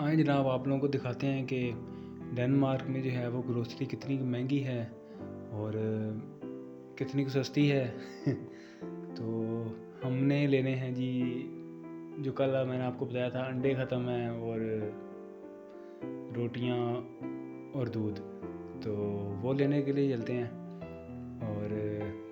आए जनाब, आप लोगों को दिखाते हैं कि डेनमार्क में जो है वो ग्रोसरी कितनी महंगी है और कितनी सस्ती है। तो हमने लेने हैं जी, जो कल मैंने आपको बताया था, अंडे ख़त्म हैं और रोटियां और दूध, तो वो लेने के लिए चलते हैं। और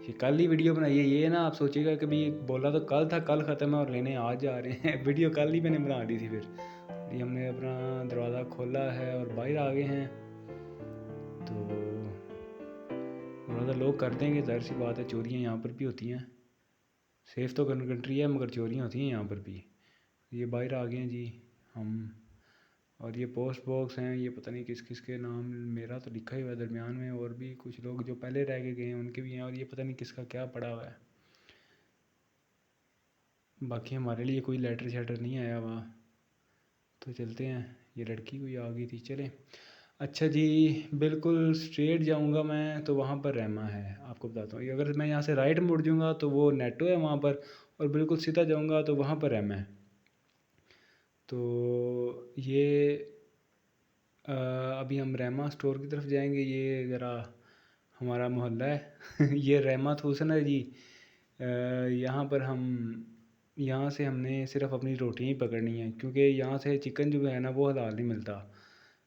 ये कल ही वीडियो बनाई है, ये ना आप सोचिएगा कि भाई बोला तो कल था, कल ख़त्म है और लेने आज जा रहे हैं। वीडियो कल ही मैंने बना ली थी। फिर ये हमने अपना दरवाज़ा खोला है और बाहर आ गए हैं। तो दरवाज़ा लोग कर देंगे, ज़ाहिर सी बात है, चोरियाँ यहाँ पर भी होती हैं। सेफ़ तो कंट्री है मगर चोरियाँ होती हैं यहाँ पर भी। ये बाहर आ गए हैं जी हम। और ये पोस्ट बॉक्स हैं, ये पता नहीं किस किस के नाम, मेरा तो लिखा ही हुआ है दरमियान में, और भी कुछ लोग जो पहले रह के गए हैं उनके भी हैं, और ये पता नहीं किसका क्या पड़ा हुआ है। बाकी हमारे लिए कोई लेटर शेटर नहीं आया हुआ। तो चलते हैं, ये लड़की कोई आ गई थी, चलें। अच्छा जी, बिल्कुल स्ट्रेट जाऊंगा मैं तो वहाँ पर रहमा है, आपको बताता हूँ। अगर मैं यहाँ से राइट मुड़ जाऊँगा तो वो नेटो है वहाँ पर, और बिल्कुल सीधा जाऊँगा तो वहाँ पर रहमा है। तो ये अभी हम रहमा स्टोर की तरफ जाएंगे। ये ज़रा हमारा मोहल्ला है। ये रहमत हुसन है जी। यहाँ पर हम, यहाँ से हमने सिर्फ अपनी रोटियाँ ही पकड़नी है, क्योंकि यहाँ से चिकन जो है ना वो हलाल नहीं मिलता।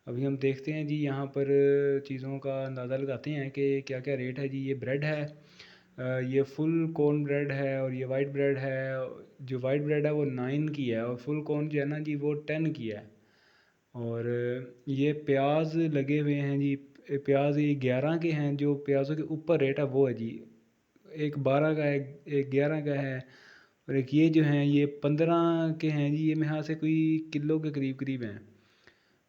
अभी हम देखते हैं जी, यहाँ पर चीज़ों का अंदाज़ा लगाते हैं कि क्या क्या रेट है जी। ये ब्रेड है, ये फुल कॉर्न ब्रेड है, और ये वाइट ब्रेड है। जो वाइट ब्रेड है वो 9 की है, और फुल कॉर्न जो है ना जी वो 10 की है। और ये प्याज लगे हुए हैं जी, प्याज ये 11 के हैं। जो प्याज़ों के ऊपर रेट है वो है जी, एक 12 का है, एक 11 का है, और एक ये जो हैं ये 15 के हैं जी। ये मेरे ख्याल से कोई किलो के करीब करीब हैं।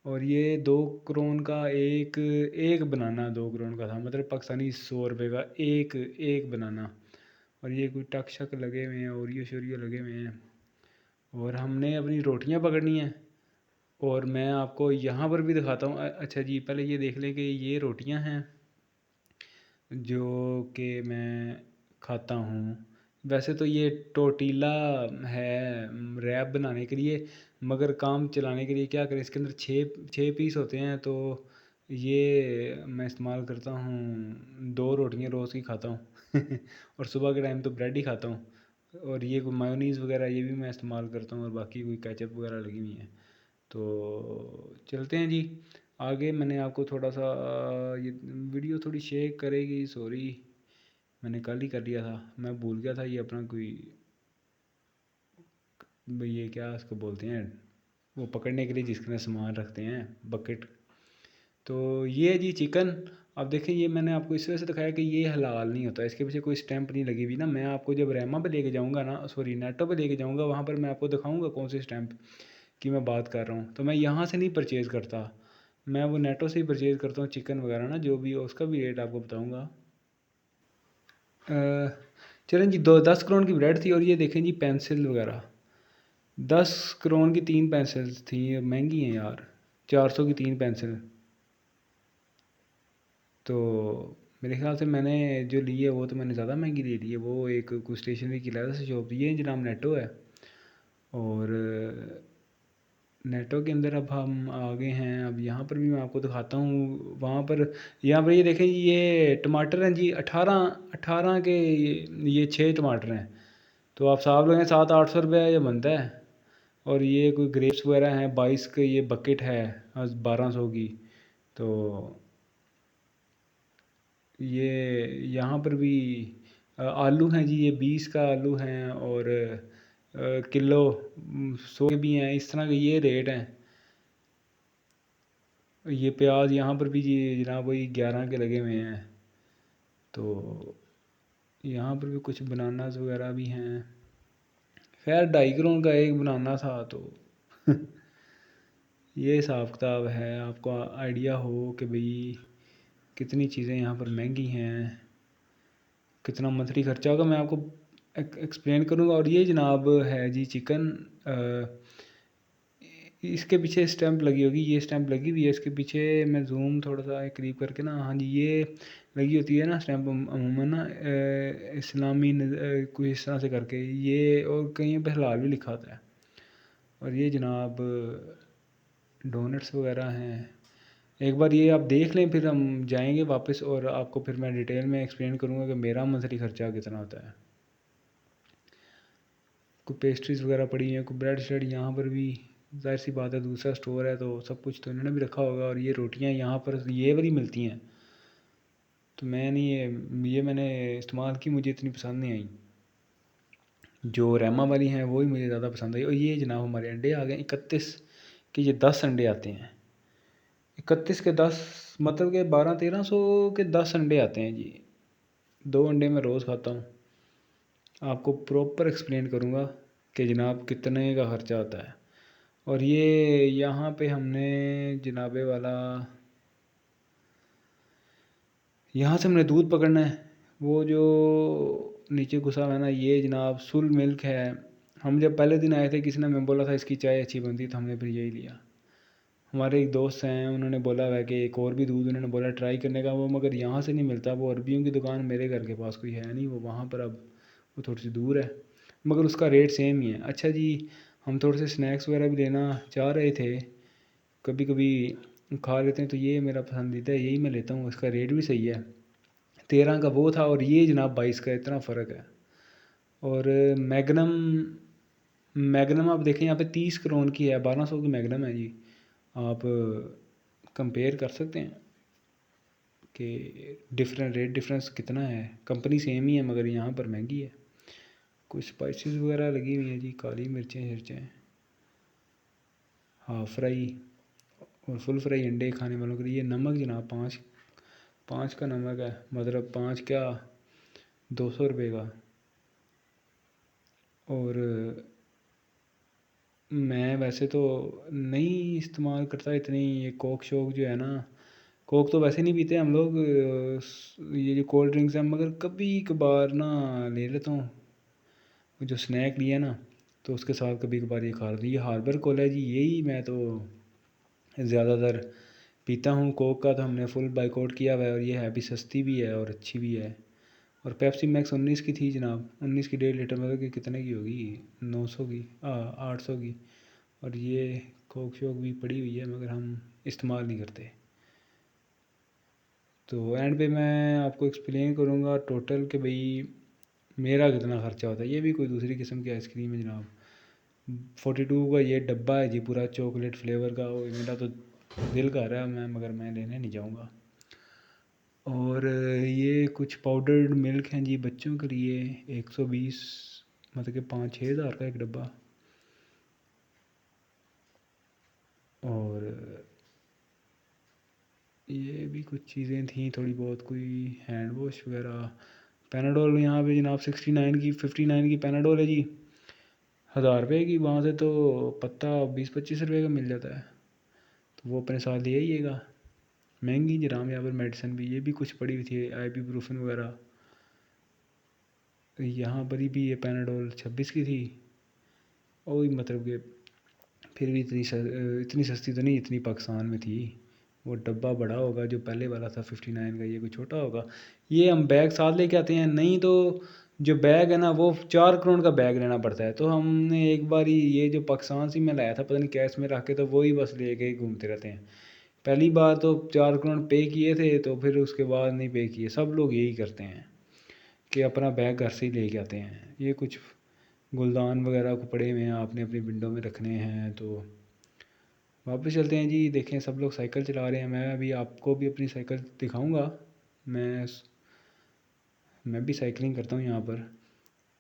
और ये 2 करोड़ का एक एक बनाना 2 करोड़ का था, मतलब पाकिस्तानी 100 रुपये का एक एक बनाना। और ये कोई टक शक लगे हुए हैं, ओरियो शोरियो लगे हुए हैं। और हमने अपनी रोटियां पकड़नी हैं। और मैं आपको यहाँ पर भी दिखाता हूँ। अच्छा जी, पहले ये देख लें कि ये रोटियां हैं जो कि मैं खाता हूँ। वैसे तो ये टोटीला है रैप बनाने के लिए, मगर काम चलाने के लिए क्या करें, इसके अंदर छः छः पीस होते हैं। तो ये मैं इस्तेमाल करता हूँ, 2 रोटियाँ रोज़ की खाता हूँ। और सुबह के टाइम तो ब्रेड ही खाता हूँ। और ये कोई मायोनीज़ वगैरह ये भी मैं इस्तेमाल करता हूँ, और बाकी कोई केचप वगैरह लगी हुई है। तो चलते हैं जी आगे। मैंने आपको थोड़ा सा ये वीडियो थोड़ी शेयर करेगी, सॉरी मैंने कल ही कर लिया था, मैं भूल गया था। ये अपना कोई भाई, ये क्या उसको बोलते हैं, वो पकड़ने के लिए जिसके अंदर सामान रखते हैं, बकेट। तो ये है जी चिकन। अब देखें, ये मैंने आपको इस वजह से दिखाया कि ये हलाल नहीं होता, इसके पीछे कोई स्टैंप नहीं लगी हुई ना। मैं आपको जब रहमा पे लेके जाऊँगा ना, सॉरी नेटो पे लेके जाऊँगा, वहाँ पर मैं आपको दिखाऊँगा कौन से स्टैंप की मैं बात कर रहा हूँ। तो मैं यहाँ से नहीं परचेज़ करता, मैं वो नेटो से ही परचेज़ करता हूँ चिकन वगैरह ना, जो भी हो उसका भी रेट आपको बताऊँगा। चलें जी, 10 करोड़ की ब्रेड थी, और ये देखें जी पेंसिल वगैरह 10 करोड़ की 3 पेंसिल्स थी, महंगी हैं यार, 400 की 3 पेंसिल। तो मेरे ख्याल से मैंने जो ली है वो तो मैंने ज़्यादा महंगी ले ली है। वो एक कुछ स्टेशनरी की अलग से शॉप, ये जनाब नेटो है। और नेटो के अंदर अब हम आ गए हैं। अब यहाँ पर भी मैं आपको दिखाता हूँ, वहाँ पर, यहाँ पर ये देखें, ये टमाटर हैं जी 18 के, ये 6 टमाटर हैं। तो आप साहब लोग 700-800 रुपये ये बनता है। और ये कोई ग्रेप्स वगैरह हैं 22 के, ये बकेट है 1200 की। तो ये यहाँ पर भी आलू हैं जी, ये 20 का आलू हैं, और किलो 100 के भी हैं, इस तरह के ये रेट हैं। ये प्याज यहाँ पर भी जी जनाब वही 11 के लगे हुए हैं। तो यहाँ पर भी कुछ बनानास वगैरह भी हैं। खैर 2.5 करोड़ का एक बनाना था। तो ये हिसाब किताब है, आपको आइडिया हो कि भाई कितनी चीज़ें यहाँ पर महंगी हैं, कितना मंथली खर्चा होगा, मैं आपको एक्सप्लेन करूँगा। और ये जनाब है जी चिकन, इसके पीछे स्टैंप लगी होगी, ये स्टैंप लगी हुई है इसके पीछे। मैं जूम थोड़ा सा करीब करके ना, हाँ जी ये लगी होती है ना स्टैंप अमूमन ना, इस्लामी कोई इस तरह से करके ये, और कहीं पे हलाल भी लिखा होता है। और ये जनाब डोनट्स वगैरह हैं। एक बार ये आप देख लें, फिर हम जाएंगे वापस और आपको फिर मैं डिटेल में एक्सप्लेन करूँगा कि मेरा मंथली ख़र्चा कितना होता है। कोई पेस्ट्रीज़ वगैरह पड़ी हैं, कोई ब्रेड श्रेड, यहाँ पर भी ज़ाहिर सी बात है दूसरा स्टोर है तो सब कुछ तो इन्होंने भी रखा होगा। और ये रोटियाँ यहाँ पर ये वाली मिलती हैं, तो मैं नहीं ये मैंने इस्तेमाल की, मुझे इतनी पसंद नहीं आई। जो रैमा वाली हैं वो ही मुझे ज़्यादा पसंद आई। और ये जनाब हमारे अंडे आ गए 31 के, ये 10 अंडे आते हैं। 31 के 10 मतलब कि 1200-1300 के 10 अंडे आते हैं जी। 2 अंडे मैं रोज़ खाता हूँ। आपको प्रॉपर एक्सप्लेन करूँगा कि जनाब कितने का ख़र्चा आता है। और ये यहाँ पे हमने जनाबे वाला, यहाँ से हमने दूध पकड़ना है, वो जो नीचे घुसा हुआ है ना, ये जनाब सुल मिल्क है। हम जब पहले दिन आए थे किसी ने हमें बोला था इसकी चाय अच्छी बनती, तो हमने फिर यही लिया। हमारे एक दोस्त हैं, उन्होंने बोला है कि एक और भी दूध उन्होंने बोला ट्राई करने का, वो मगर यहाँ से नहीं मिलता। वो अरबियों की दुकान मेरे घर के पास कोई है नहीं, वो वहाँ पर, अब वो थोड़ी सी दूर है, मगर उसका रेट सेम ही है। अच्छा जी, हम थोड़े से स्नैक्स वगैरह भी लेना चाह रहे थे, कभी कभी खा लेते हैं, तो ये मेरा पसंदीदा है, यही मैं लेता हूँ। इसका रेट भी सही है, 13 का वो था और ये जनाब 22 का, इतना फ़र्क है। और मैगनम, मैगनम आप देखें यहाँ पे 30 करोन की है, 1200 की मैगनम है जी। आप कंपेयर कर सकते हैं कि रेट डिफरेंस कितना है। कंपनी सेम ही है मगर यहाँ पर महंगी है। कुछ स्पाइसेस वगैरह लगी हुई हैं जी, काली मिर्चें शिर्चें, हाफ फ्राई और फुल फ्राई अंडे खाने वालों के लिए। नमक जनाब 5 का नमक है, मतलब 5 क्या 200 रुपये का। और मैं वैसे तो नहीं इस्तेमाल करता इतनी, ये कोक शोक जो है ना, कोक तो वैसे नहीं पीते हम लोग, ये जो कोल्ड ड्रिंक्स हैं, मगर कभी कभार ना ले लेता हूँ। जो स्नैक लिया ना, तो उसके साथ कभी कभार ये खा लेते। ये हार्बर कोला है जी, यही मैं तो ज़्यादातर पीता हूँ। कोक का तो हमने फुल बाइकआउट किया हुआ है, और ये है भी सस्ती भी है और अच्छी भी है। और पेप्सी मैक्स 19 की थी जनाब, 19 की 1.5 लीटर, मतलब कि कितने की होगी, 900 की, 800 की। और ये कोक शोक भी पड़ी हुई है मगर हम इस्तेमाल नहीं करते। तो एंड पे मैं आपको एक्सप्लेन करूँगा टोटल कि भाई मेरा कितना ख़र्चा होता है। ये भी कोई दूसरी किस्म की आइसक्रीम है जनाब, 42 का ये डब्बा है जी, पूरा चॉकलेट फ्लेवर का। वो मेरा तो दिल कर रहा है मैं, मगर मैं लेने नहीं जाऊँगा। और ये कुछ पाउडर्ड मिल्क हैं जी बच्चों के लिए, 120, मतलब कि 5-6 हज़ार का एक डब्बा। और ये भी कुछ चीज़ें थी थोड़ी बहुत, कोई हैंड वॉश वगैरह। पैनाडोल यहाँ पे जनाब 59 की पैनाडोल है जी, 1000 रुपये की। वहाँ से तो पत्ता 20-25 रुपये का मिल जाता है, तो वो अपने साथ ले आइएगा। महंगी जनाब यहाँ पर मेडिसिन भी, ये भी कुछ पड़ी हुई थी आइबुप्रोफेन वगैरह। यहाँ पर भी ये पैनाडोल 26 की थी। और मतलब कि फिर भी इतनी सस्ती तो नहीं इतनी पाकिस्तान में थी। वो डब्बा बड़ा होगा जो पहले वाला था 59 का, ये कोई छोटा होगा। ये हम बैग साथ लेके आते हैं, नहीं तो जो बैग है ना वो 4 करोड़ का बैग लेना पड़ता है। तो हमने एक बार ही ये जो पाकिस्तान से मैं लाया था, पता नहीं कैश में रख के, तो वही बस लेके ही घूमते रहते हैं। पहली बार तो 4 करोड़ पे किए थे, तो फिर उसके बाद नहीं पे किए। सब लोग यही करते हैं कि अपना बैग घर से ही लेके आते हैं। ये कुछ गुलदान वगैरह को पड़े हुए हैं, आपने अपनी विंडो में रखने हैं। तो वापस चलते हैं जी, देखें सब लोग साइकिल चला रहे हैं, मैं अभी आपको भी अपनी साइकिल दिखाऊंगा। मैं मैं भी साइकिलिंग करता हूँ यहाँ पर।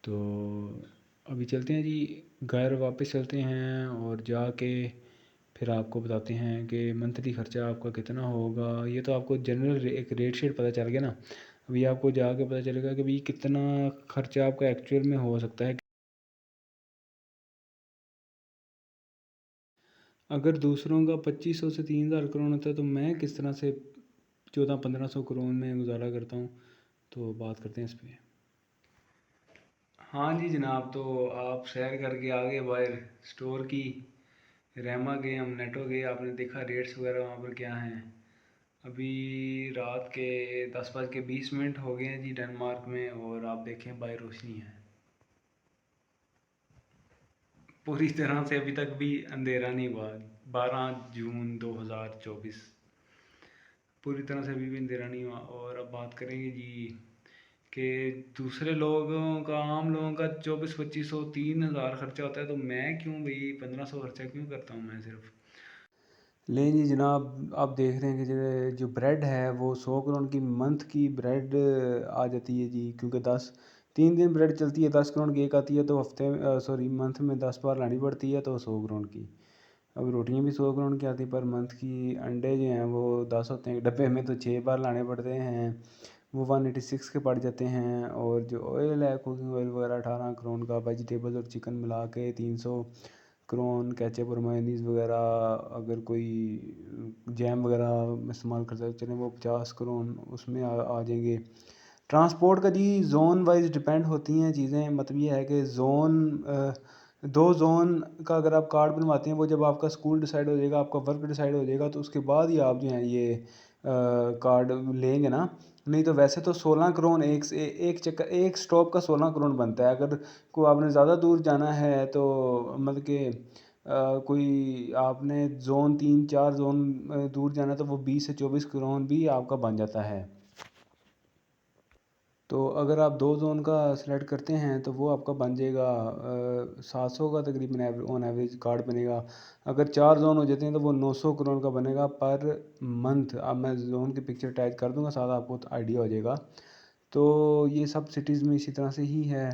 तो अभी चलते हैं जी, घर वापस चलते हैं और जाके फिर आपको बताते हैं कि मंथली ख़र्चा आपका कितना होगा। ये तो आपको जनरल एक रेट शीट पता चल गया ना, अभी आपको जाके पता चलेगा कि भाई कितना ख़र्चा आपका एक्चुअल में हो सकता है। अगर दूसरों का 2500 से 3000 करोड़ होता है, तो मैं किस तरह से 1400-1500 करोड़ में गुजारा करता हूँ। तो बात करते हैं इस पे। हाँ जी जनाब, तो आप सैर करके आ गए बाहर स्टोर की, रहमा गए, हम नेटो गए, आपने देखा रेट्स वगैरह वहाँ पर क्या हैं। अभी रात के 10:20 हो गए हैं जी डेनमार्क में, और आप देखें बाहर रोशनी है पूरी तरह से, अभी तक भी अंधेरा नहीं हुआ। 12 जून 2024 पूरी तरह से अभी भी अंधेरा नहीं हुआ। और अब बात करेंगे जी कि दूसरे लोगों का, आम लोगों का 2400-2500 3000 खर्चा होता है, तो मैं क्यों भाई 1500 खर्चा क्यों करता हूँ मैं सिर्फ। लें जी जनाब, आप देख रहे हैं कि जो ब्रेड है वो 100 करोड़ की मंथ की ब्रेड आ जाती है जी, क्योंकि 3 दिन ब्रेड चलती है, 10 करोड़ की एक आती है, तो हफ्ते सॉरी मंथ में 10 बार लानी पड़ती है, तो 100 करोड़ की। अब रोटियां भी 100 करोड़ की आती पर मंथ की। अंडे जो हैं वो 10 होते हैं डब्बे में, तो 6 बार लाने पड़ते हैं, वो 186 के पड़ जाते हैं। और जो ऑयल है, कुकिंग ऑयल वगैरह 18 करोड़ का, वेजिटेबल और चिकन मिला के 300 करोड़, केचप और मेयोनीज़ वगैरह, अगर कोई जैम वगैरह इस्तेमाल करता है चलें वो 50 करोड़ उसमें आ जाएंगे। ट्रांसपोर्ट का जी जोन वाइज डिपेंड होती हैं चीज़ें, मतलब ये है कि दो जोन का अगर आप कार्ड बनवाते हैं, वो जब आपका स्कूल डिसाइड हो जाएगा, आपका वर्क डिसाइड हो जाएगा, तो उसके बाद ही आप जो हैं ये कार्ड लेंगे ना। नहीं तो वैसे तो 16 करोड़ एक चक्कर, एक स्टॉप का 16 करोड़ बनता है। अगर को आपने ज़्यादा दूर जाना है तो मतलब कि कोई आपने जोन 3-4 जोन दूर जाना है, तो वो 20 से 24 करोड़ भी आपका बन जाता है। तो अगर आप 2 जोन का सिलेक्ट करते हैं तो वो आपका बन जाएगा 700 का तकरीबन ऑन एवरेज कार्ड बनेगा। अगर 4 जोन हो जाते हैं तो वो 900 करोड़ का बनेगा पर मंथ। अब मैं जोन की पिक्चर अटैच कर दूंगा, साथ आपको तो आइडिया हो जाएगा। तो ये सब सिटीज़ में इसी तरह से ही है।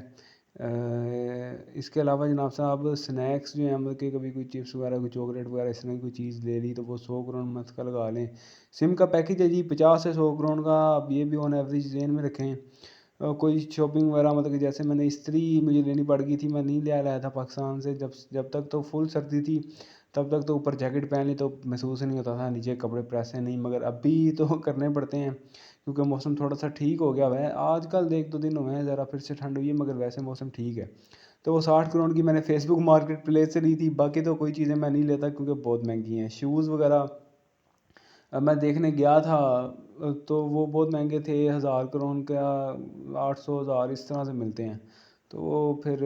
इसके अलावा जनाब साहब स्नैक्स जो हैं, मतलब कि कभी कोई चिप्स वगैरह, कोई चॉकलेट वगैरह इस तरह की कोई चीज़ ले ली, तो वो 100 करोड़ मंथ का लगा लें। सिम का पैकेज है जी 50 से 100 करोड़ का, आप ये भी ऑन एवरेज जेन में रखें। कोई शॉपिंग वगैरह, मतलब कि जैसे मैंने इस्त्री मुझे लेनी पड़ गई थी, मैं नहीं ले लाया था पाकिस्तान से, जब जब तक तो फुल सर्दी थी तब तक तो ऊपर जैकेट पहन ली तो महसूस नहीं होता था, नीचे कपड़े प्रेस हैं नहीं, मगर अभी तो करने पड़ते हैं क्योंकि मौसम थोड़ा सा ठीक हो गया हुआ है। आजकल 1-2 दिन हुए हैं ज़रा फिर से ठंड हुई है, मगर वैसे मौसम ठीक है। तो वो 60 करोड़ की मैंने फेसबुक मार्केट प्लेस से ली थी। बाकी तो कोई चीज़ें मैं नहीं लेता क्योंकि बहुत महंगी हैं। शूज़ वगैरह अब मैं देखने गया था तो वो बहुत महंगे थे, 1000 करोड़ का 800 1000 इस तरह से मिलते हैं। तो वो फिर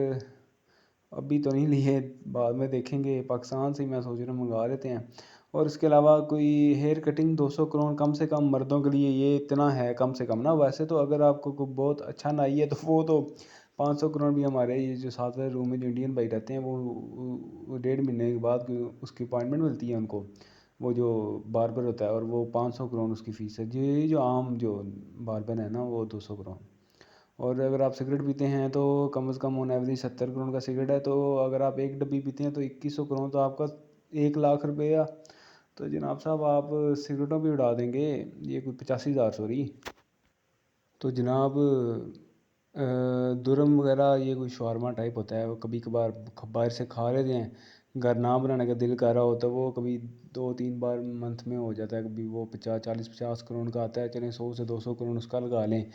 अभी तो नहीं लिए, बाद में देखेंगे। पाकिस्तान से ही मैं सोच रहा हूँ मंगा लेते हैं। और इसके अलावा कोई हेयर कटिंग 200 करोड़ कम से कम मर्दों के लिए, ये इतना है कम से कम ना। वैसे तो अगर आपको कोई बहुत अच्छा नाई है तो वो तो 500 करोड़ भी। हमारे ये जो साथ वाले रूम में जो इंडियन भाई रहते हैं वो 1.5 महीने के बाद उसकी अपॉइंटमेंट मिलती है उनको, वो जो बार्बर होता है, और वो 500 करोड़ उसकी फ़ीस है। ये जो आम जो बार्बर है ना वो 200 करोड़। और अगर आप सिगरेट पीते हैं तो कम से कम ऑन एवरेज 70 करोड़ का सिगरेट है, तो अगर आप एक डब्बी पीते हैं तो 2100 करोड़, तो आपका 1 लाख रुपया। तो जनाब साहब आप सिगरेटों भी उड़ा देंगे, ये कोई 85,000 सॉरी। तो जनाब दुरम वगैरह ये कोई शवारमा टाइप होता है, वो कभी कभार बाहर से खा लेते हैं, घर ना बनाने का दिल कर रहा होता है, वो कभी 2-3 बार मंथ में हो जाता है। कभी वो 50 40 50 करोड़ का आता है, चलें 100 से 200 करोड़ उसका लगा लें।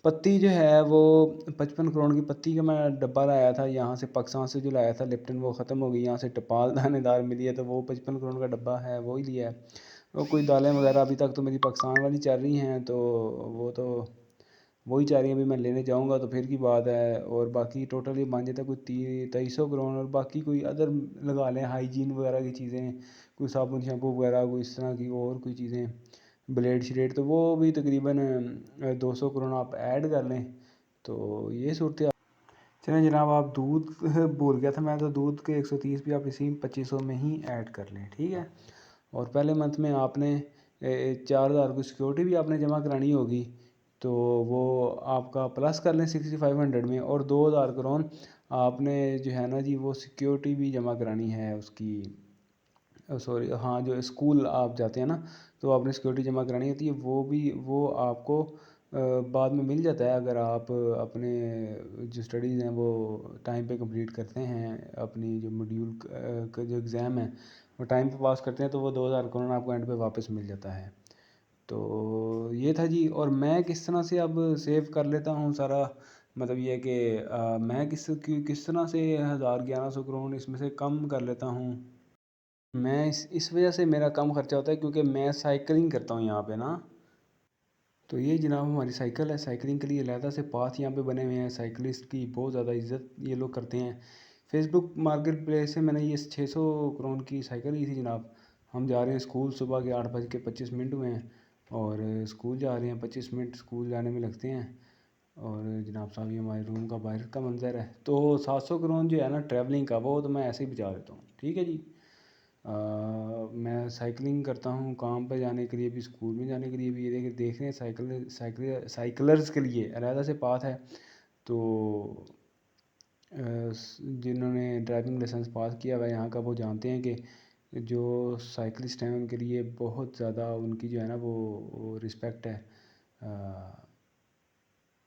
पत्ती जो है वो 55 करोड़ की पत्ती का मैं डब्बा लाया था यहाँ से, पाकिस्तान से जो लाया था लिप्टन, वो ख़त्म हो गई। यहाँ से टपाल दानेदार मिली है, तो वो 55 करोड़ का डब्बा है, वो ही लिया है। और कोई दालें वगैरह अभी तक तो मेरी पाकिस्तान वाली चल रही हैं, तो वो तो वही चाह रही हैं। अभी मैं लेने जाऊंगा तो फिर की बात है। और बाकी टोटली बन जाता है कोई 2300 करोड़। और बाकी कोई अदर लगा लें, हाइजीन वगैरह की चीज़ें, कोई साबुन शैम्पू वगैरह, कोई इस तरह की और कोई चीज़ें, ब्लेड श्लेड, तो वो भी तकरीबन 200 करोड़ आप ऐड कर लें। तो ये सूरत। चलें जनाब, आप दूध भूल गया था मैं, तो दूध के 130 भी आप इसी 2500 में ही ऐड कर लें, ठीक है। और पहले मंथ में आपने 4000 की सिक्योरिटी भी आपने जमा करानी होगी, तो वो आपका प्लस कर लें 6500 में। और 2000 करोड़ आपने जो है ना जी वो सिक्योरिटी भी जमा करानी है उसकी, सॉरी हाँ, जो स्कूल आप जाते हैं ना तो आपने सिक्योरिटी जमा करानी होती है, वो भी वो आपको बाद में मिल जाता है अगर आप अपने जो स्टडीज़ हैं वो टाइम पे कंप्लीट करते हैं। अपनी जो मॉड्यूल का जो एग्ज़ाम है वो टाइम पे पास करते हैं, तो वो 2000 करोड़ आपको एंड पे वापस मिल जाता है। तो ये था जी। और मैं किस तरह से अब सेव कर लेता हूँ सारा, मतलब ये है कि मैं किस तरह से 1000 1100 करोड़ इसमें से कम कर लेता हूँ। मैं इस वजह से मेरा कम खर्चा होता है क्योंकि मैं साइकिलिंग करता हूँ यहाँ पे ना। तो ये जनाब हमारी साइकिल है, साइकिलिंग के लिए अलहदा से पाथ यहाँ पे बने हुए हैं। साइकिलिस्ट की बहुत ज़्यादा इज्जत ये लोग करते हैं। फेसबुक मार्केट प्लेस से मैंने ये 600 करोड़ की साइकिल ली थी जनाब। हम जा रहे हैं स्कूल, सुबह के 8:25 हुए हैं और स्कूल जा रहे हैं। 25 मिनट स्कूल जाने में लगते हैं। और जनाब साहब ये हमारे रूम का बाहर का मंज़र है। तो 700 करोड़ जो है ना ट्रैवलिंग का, वो तो मैं ऐसे ही बचा लेता हूँ। ठीक है जी। मैं साइकिलिंग करता हूँ काम पे जाने के लिए भी, स्कूल में जाने के लिए भी। ये देखिए देख रहे हैं साइकिलर्स के लिए अलहदा से पाथ है। तो जिन्होंने ड्राइविंग लाइसेंस पास किया हुआ है यहाँ का, वो जानते हैं कि जो साइकिलिस्ट हैं उनके लिए बहुत ज़्यादा उनकी जो है ना वो रिस्पेक्ट है।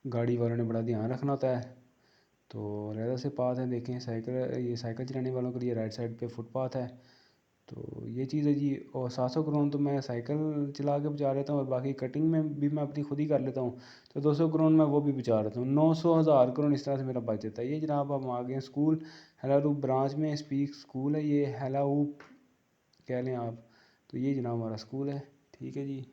गाड़ी वालों ने बड़ा ध्यान रखना होता है। तो अलहदा से पाथ है, देखें ये साइकिल चलाने वालों के लिए राइट साइड पे फुटपाथ है। तो ये चीज़ है जी। और 700 करोड़ तो मैं साइकिल चला के बचा लेता हूँ और बाकी कटिंग में भी मैं अपनी खुद ही कर लेता हूँ। तो 200 करोड़ मैं वो भी बचा लेता हूँ। 900,000 करोड़ इस तरह से मेरा बच जाता है। ये जनाब हम आ गए हैं स्कूल, हेलारूप ब्रांच में स्पीक स्कूल है ये, हेलारूप कह लें आप। तो ये जनाब हमारा स्कूल है। ठीक है जी।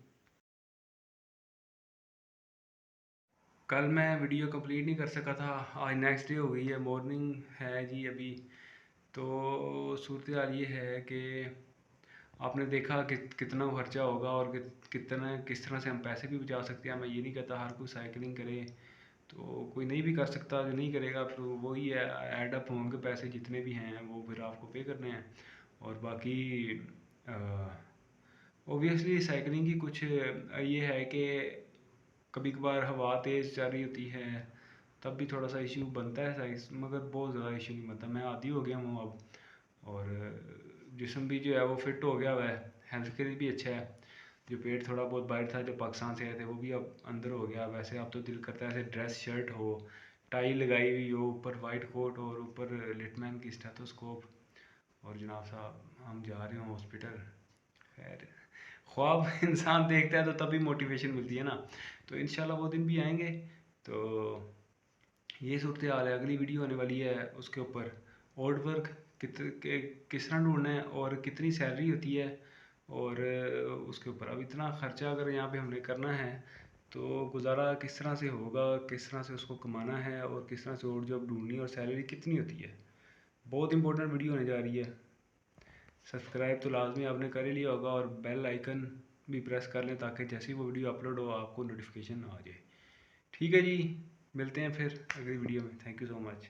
कल मैं वीडियो कंप्लीट नहीं कर सका था, आज नेक्स्ट डे हो गई है, मॉर्निंग है जी अभी। तो सूरत हाल ये है कि आपने देखा कि कितना खर्चा होगा और कितना किस तरह से हम पैसे भी बचा सकते हैं। मैं ये नहीं कहता हर कोई साइकिलिंग करे, तो कोई नहीं भी कर सकता। जो नहीं करेगा फिर वही है, ऐड अप होंगे पैसे जितने भी हैं वो फिर आपको पे करने हैं। और बाकी ओबियसली साइकिलिंग की कुछ ये है कि कभी कभार हवा तेज़ चल रही होती है, तब भी थोड़ा सा इशू बनता है साइज, मगर बहुत ज़्यादा इशू नहीं बनता। मैं आदी हो गया हूँ अब। और जिस्म भी जो है वो फिट हो गया हुआ है, हेल्थ के लिए भी अच्छा है। जो पेट थोड़ा बहुत बाहर था, जो पाकिस्तान से आए थे, वो भी अब अंदर हो गया। वैसे अब तो दिल करता है ऐसे ड्रेस शर्ट हो, टाई लगाई हुई हो, ऊपर वाइट कोट और ऊपर लिटमैन की स्टेथोस्कोप, और जनाब साहब हम जा रहे हो हॉस्पिटल। खैर, ख्वाब इंसान देखता है तो तभी मोटिवेशन मिलती है ना। तो इंशाल्लाह वो दिन भी आएंगे। तो ये सूरत हाल है। अगली वीडियो आने वाली है उसके ऊपर, ओल्ड वर्क किस तरह ढूंढना है और कितनी सैलरी होती है। और उसके ऊपर अब इतना ख़र्चा अगर यहाँ पे हमने करना है तो गुजारा किस तरह से होगा, किस तरह से उसको कमाना है और किस तरह से और जॉब ढूंढनी है और सैलरी कितनी होती है। बहुत इंपॉर्टेंट वीडियो होने जा रही है। सब्सक्राइब तो लाजमी आपने कर ही लिया होगा और बेल आइकन भी प्रेस कर लें ताकि जैसे ही वो वीडियो अपलोड हो आपको नोटिफिकेशन आ जाए। ठीक है जी, मिलते हैं फिर अगली वीडियो में। Thank you so much.